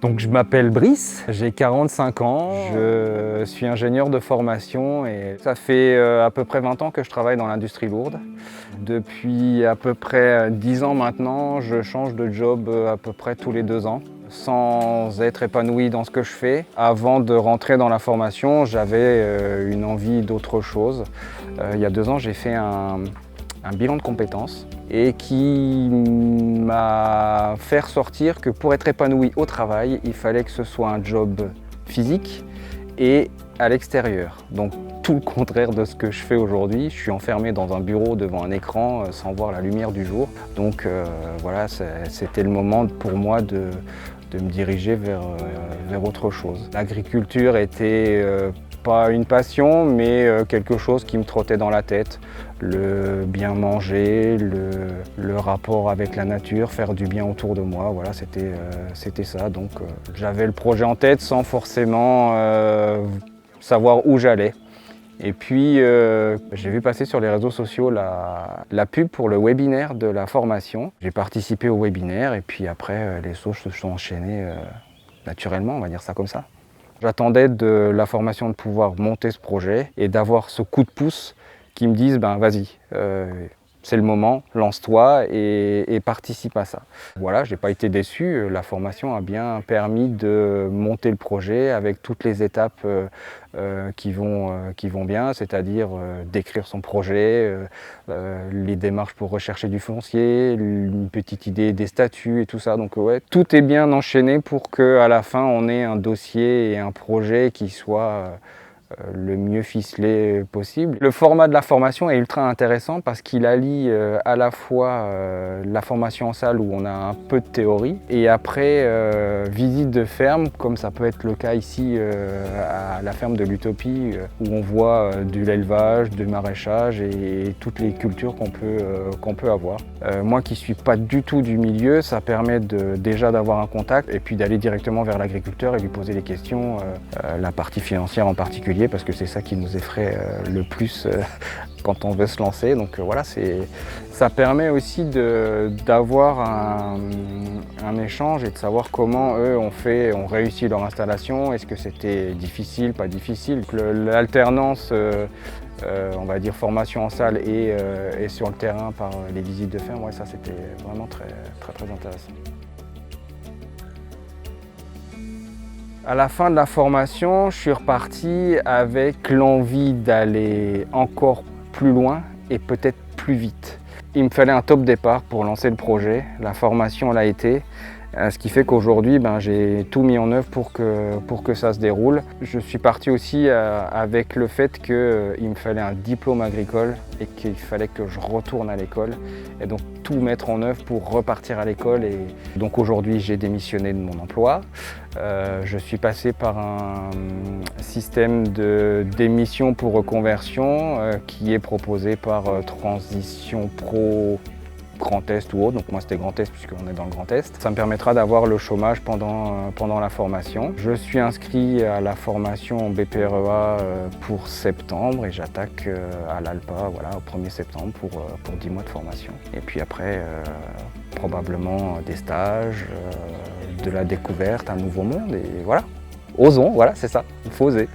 Donc je m'appelle Brice, j'ai 45 ans, je suis ingénieur de formation et ça fait à peu près 20 ans que je travaille dans l'industrie lourde. Depuis à peu près 10 ans maintenant, je change de job à peu près tous les 2 ans, sans être épanoui dans ce que je fais. Avant de rentrer dans la formation, j'avais une envie d'autre chose. Il y a 2 ans, j'ai fait un bilan de compétences et qui m'a fait ressortir que pour être épanoui au travail, il fallait que ce soit un job physique et à l'extérieur. Donc tout le contraire de ce que je fais aujourd'hui. Je suis enfermé dans un bureau devant un écran sans voir la lumière du jour. Donc voilà, c'était le moment pour moi de me diriger vers autre chose. L'agriculture était pas une passion, mais quelque chose qui me trottait dans la tête. Le bien manger, le rapport avec la nature, faire du bien autour de moi, voilà, c'était ça. Donc j'avais le projet en tête sans forcément savoir où j'allais. Et puis j'ai vu passer sur les réseaux sociaux la pub pour le webinaire de la formation. J'ai participé au webinaire et puis après les choses se sont enchaînées naturellement, on va dire ça comme ça. J'attendais de la formation de pouvoir monter ce projet et d'avoir ce coup de pouce qui me dise ben vas-y, c'est le moment, lance-toi et participe à ça. Voilà, j'ai pas été déçu, la formation a bien permis de monter le projet avec toutes les étapes qui vont bien, c'est-à-dire d'écrire son projet, les démarches pour rechercher du foncier, une petite idée des statuts et tout ça. Donc ouais, tout est bien enchaîné pour qu'à la fin on ait un dossier et un projet qui soit le mieux ficelé possible. Le format de la formation est ultra intéressant parce qu'il allie à la fois la formation en salle où on a un peu de théorie et après visite de ferme comme ça peut être le cas ici à la ferme de l'Utopie où on voit de l'élevage, du maraîchage et toutes les cultures qu'on peut avoir. Moi qui suis pas du tout du milieu, ça permet déjà d'avoir un contact et puis d'aller directement vers l'agriculteur et lui poser des questions, la partie financière en particulier, parce que c'est ça qui nous effraie le plus quand on veut se lancer. Donc voilà, ça permet aussi d'avoir un échange et de savoir comment eux ont réussi leur installation. Est-ce que c'était difficile, pas difficile. L'alternance, on va dire formation en salle et sur le terrain par les visites de ferme, ouais, ça c'était vraiment très intéressant. À la fin de la formation, je suis reparti avec l'envie d'aller encore plus loin et peut-être plus vite. Il me fallait un top départ pour lancer le projet. La formation l'a été. Ce qui fait qu'aujourd'hui, j'ai tout mis en œuvre pour que ça se déroule. Je suis parti aussi avec le fait qu'il me fallait un diplôme agricole et qu'il fallait que je retourne à l'école. Et donc tout mettre en œuvre pour repartir à l'école. Et donc aujourd'hui, j'ai démissionné de mon emploi. Je suis passé par un système de démission pour reconversion qui est proposé par Transition Pro Grand Est ou autre, donc moi c'était Grand Est puisqu'on est dans le Grand Est. Ça me permettra d'avoir le chômage pendant la formation. Je suis inscrit à la formation BPREA pour septembre et j'attaque à l'ALPA voilà, au 1er septembre pour 10 mois de formation. Et puis après, probablement des stages, de la découverte, un nouveau monde et voilà. Osons, voilà, c'est ça, il faut oser.